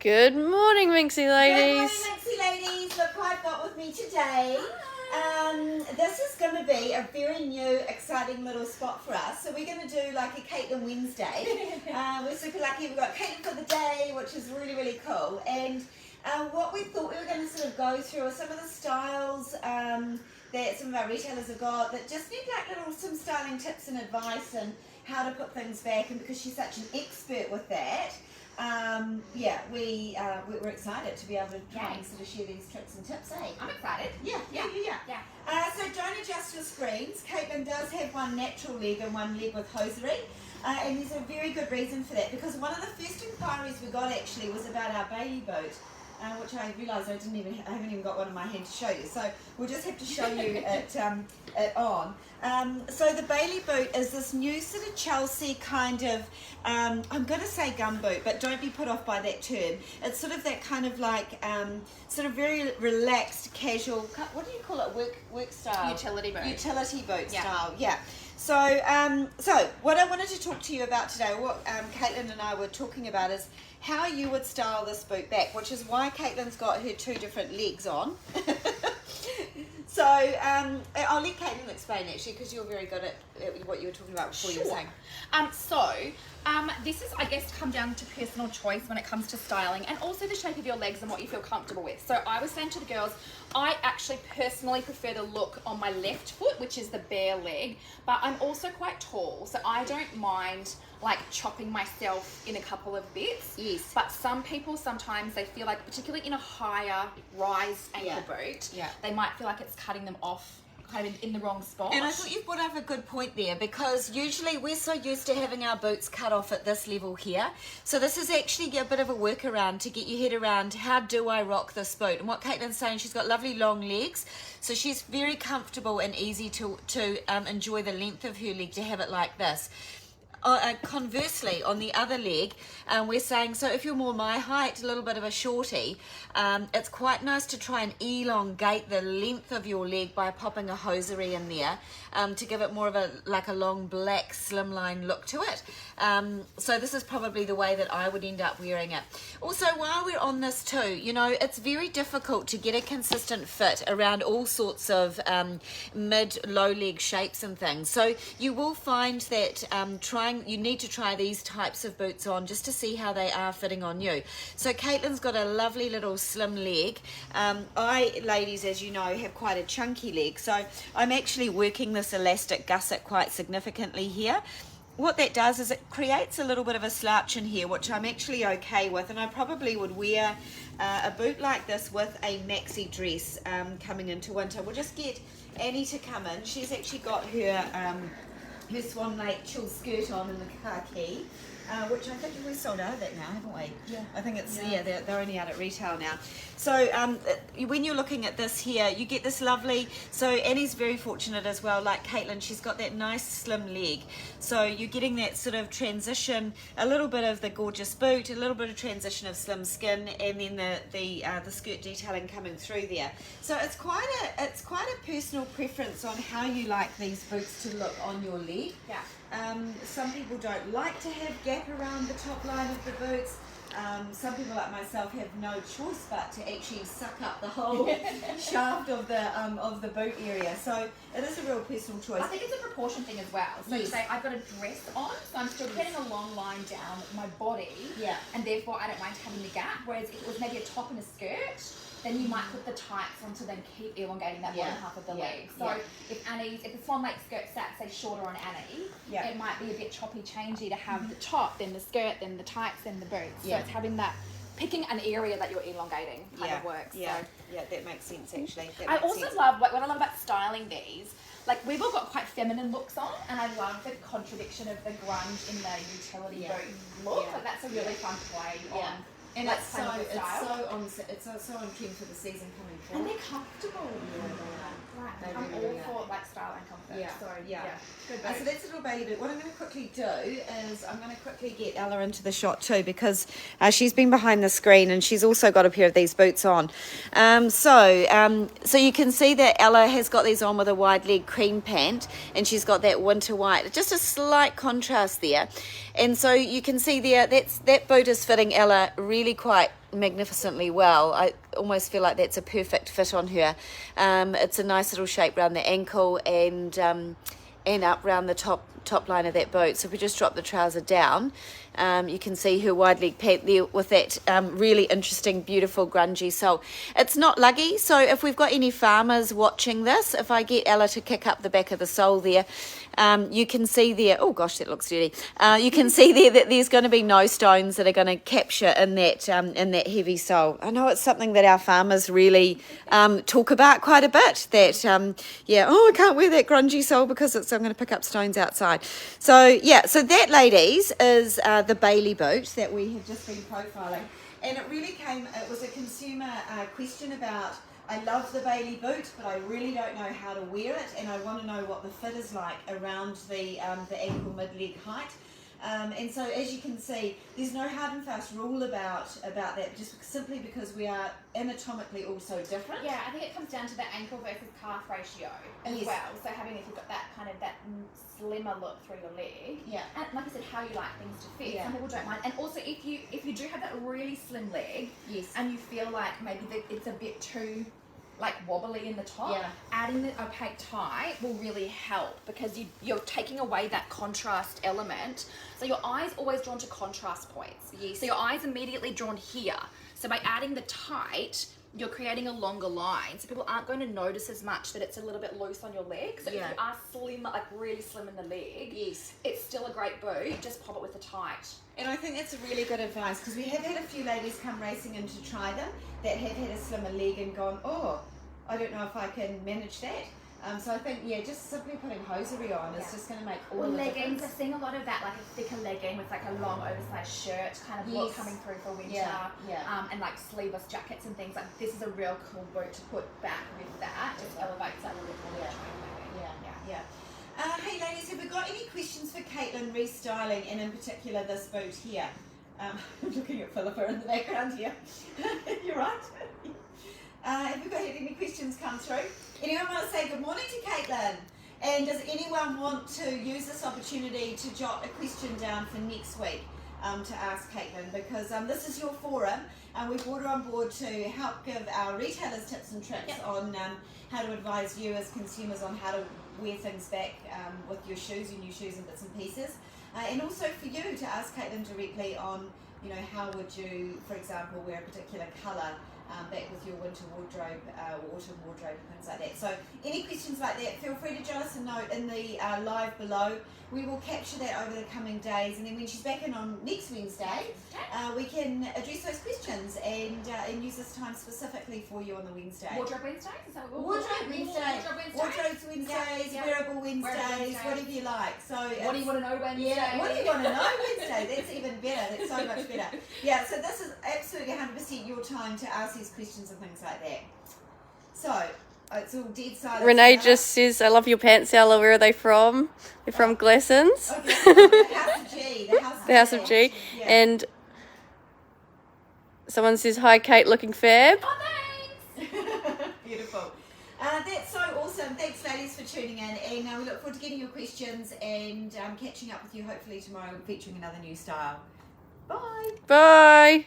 Good morning, Minxie ladies. Good morning, Minxie ladies. Look what I've got with me today. This is going to be a very new, exciting little spot for us. So we're going to do like a Caitlin Wednesday. We're super lucky. We've got Caitlin for the day, which is really, really cool. And what we thought we were going to sort of go through are some of the styles that some of our retailers have got that just need like some styling tips and advice and how to put things back. And because she's such an expert with that, we're excited to be able to try and sort of share these tricks and tips, eh? I'm excited. Yeah. So don't adjust your screens. Caitlin does have one natural leg and one leg with hosiery. And there's a very good reason for that, because one of the first inquiries we got actually was about our baby boot, which I realised I haven't even got one in my hand to show you. So we'll just have to show you it on. So the Bailey boot is this new sort of Chelsea kind of, I'm going to say gumboot, but don't be put off by that term. It's sort of that kind of like, sort of very relaxed, casual, what do you call it, work style? Utility boot. Utility boot style, yeah. So, what I wanted to talk to you about today, what Caitlin and I were talking about, is how you would style this boot back, which is why Caitlin's got her two different legs on. So, I'll let Caitlin explain actually, because you're very good at what you were talking about before. Sure. You were saying. This is, I guess, come down to personal choice when it comes to styling, and also the shape of your legs and what you feel comfortable with. So I was saying to the girls, I actually personally prefer the look on my left foot, which is the bare leg, but I'm also quite tall, so I don't mind like chopping myself in a couple of bits. Yes. But some people, sometimes they feel like, particularly in a higher rise ankle boot, they might feel like it's cutting them off kind of in the wrong spot. And I thought you brought up a good point there, because usually we're so used to having our boots cut off at this level here. So this is actually a bit of a workaround to get your head around, how do I rock this boot? And what Caitlin's saying, she's got lovely long legs, so she's very comfortable and easy to enjoy the length of her leg to have it like this. Conversely, on the other leg, we're saying, so if you're more my height, a little bit of a shorty, it's quite nice to try and elongate the length of your leg by popping a hosiery in there to give it more of a long black slimline look to it. So this is probably the way that I would end up wearing it. Also, while we're on this too, you know, it's very difficult to get a consistent fit around all sorts of mid-low leg shapes and things. So you will find that you need to try these types of boots on just to see how they are fitting on you. So Caitlin's got a lovely little slim leg. I, ladies, as you know, have quite a chunky leg, so I'm actually working this elastic gusset quite significantly here. What that does is it creates a little bit of a slouch in here, which I'm actually okay with, and I probably would wear a boot like this with a maxi dress coming into winter. We'll just get Annie to come in. She's actually got her Swan Lake chill skirt on in the khaki, which I think we've sold out of that now, haven't we? Yeah. I think it's, they're only out at retail now. So when you're looking at this here, you get this lovely, so Annie's very fortunate as well, like Caitlin, she's got that nice slim leg. So you're getting that sort of transition, a little bit of the gorgeous boot, a little bit of transition of slim skin, and then the skirt detailing coming through there. So it's quite a personal preference on how you like these boots to look on your leg. Yeah. Some people don't like to have gap around the top line of the boots. Some people like myself have no choice but to actually suck up the whole shaft of the boot area. So it is a real personal choice. I think it's a proportion thing as well. So Yes. say I've got a dress on, so I'm still getting a long line down my body, and therefore I don't mind having the gap. Whereas if it was maybe a top and a skirt, then you might put the tights on to then keep elongating that bottom half of the leg. So if the Swan Lake skirt sat, say, shorter on Annie, it might be a bit choppy changey to have the top, then the skirt, then the tights, then the boots. So it's having that, picking an area that you're elongating kind of works. Yeah, So. yeah, that makes sense actually. I also love, what I love about styling these, like we've all got quite feminine looks on, and I love the contradiction of the grunge in the utility boot look. Like that's a really fun play on. And like it's so on trend for the season coming forward. And they're comfortable. They I'm really all for like style and comfort. Yeah, So yeah. Good So that's a little baby boot. What I'm going to quickly do is I'm going to quickly get Ella into the shot too, because she's been behind the screen and she's also got a pair of these boots on. So you can see that Ella has got these on with a wide leg cream pant, and she's got that winter white. Just a slight contrast there. And so you can see there that boot is fitting Ella really really quite magnificently well. I almost feel like that's a perfect fit on her. It's a nice little shape around the ankle and up around the top line of that boot. So if we just drop the trouser down, you can see her wide leg pant there with that really interesting, beautiful, grungy sole. It's not luggy, so if we've got any farmers watching this, if I get Ella to kick up the back of the sole there, you can see there, oh gosh, that looks dirty. You can see there that there's going to be no stones that are going to capture in that heavy sole. I know it's something that our farmers really talk about quite a bit, that, I can't wear that grungy sole because I'm going to pick up stones outside. So, so that, ladies, is the Bailey boot that we have just been profiling. And it was a consumer question about, I love the Bailey boot, but I really don't know how to wear it, and I want to know what the fit is like around the ankle mid-leg height. And so, as you can see, there's no hard and fast rule about that, just simply because we are anatomically also different. Yeah, I think it comes down to the ankle versus calf ratio as well. So if you've got that kind of that slimmer look through your leg, and like I said, how you like things to fit. Some people don't mind, and also if you do have that really slim leg, and you feel like maybe it's a bit too wobbly in the top, adding the opaque tie will really help, because you're taking away that contrast element. So your eye's always drawn to contrast points. So your eye's immediately drawn here. So by adding the tight, you're creating a longer line. So people aren't going to notice as much that it's a little bit loose on your leg. So if you are slim, really slim in the leg, it's still a great boot. Just pop it with the tight. And I think that's a really good advice, because we have had a few ladies come racing in to try them that have had a slimmer leg and gone, oh, I don't know if I can manage that. So I think, just simply putting hosiery on is just going to make all the leggings. difference. I've seen a lot of that, like a thicker legging with a long oversized shirt kind of look coming through for winter. And sleeveless jackets and things. This is a real cool boot to put back with that. Just elevates that a little bit more. Hey ladies, have we got any questions for Caitlin restyling, and in particular this boot here? I'm looking at Philippa in the background here. You're right. Have we got any questions come through? Anyone want to say good morning to Caitlin? And does anyone want to use this opportunity to jot a question down for next week to ask Caitlin? Because this is your forum, and we brought her on board to help give our retailers tips and tricks on how to advise you as consumers on how to wear things back with your new shoes and bits and pieces. And also for you to ask Caitlin directly on, how would you, for example, wear a particular colour back with your winter wardrobe or autumn wardrobe and things like that. So any questions like that, feel free to jot us a note in the live below. We will capture that over the coming days, and then when she's back in on next Wednesday, we can address those questions and use this time specifically for you on the Wednesday. Wardrobe Wednesdays? Is that what Wardrobe Wednesdays, Wardrobes Wednesdays, Wearable Wednesdays, whatever you like. So what do you want to know Wednesday? Yeah, what do you want to know Wednesday? That's even better. That's so much better. Yeah, so this is absolutely 100% your time to ask these questions and things like that. So it's all dead silent. Renee just says, I love your pants, Ella. Where are they from? They're from Glassons. Okay, the House of G. The House of G. Yeah. And someone says, hi, Kate, looking fab. Oh, thanks. Beautiful. That's so awesome. Thanks, ladies, for tuning in. And we look forward to getting your questions and catching up with you hopefully tomorrow, featuring another new style. Bye. Bye.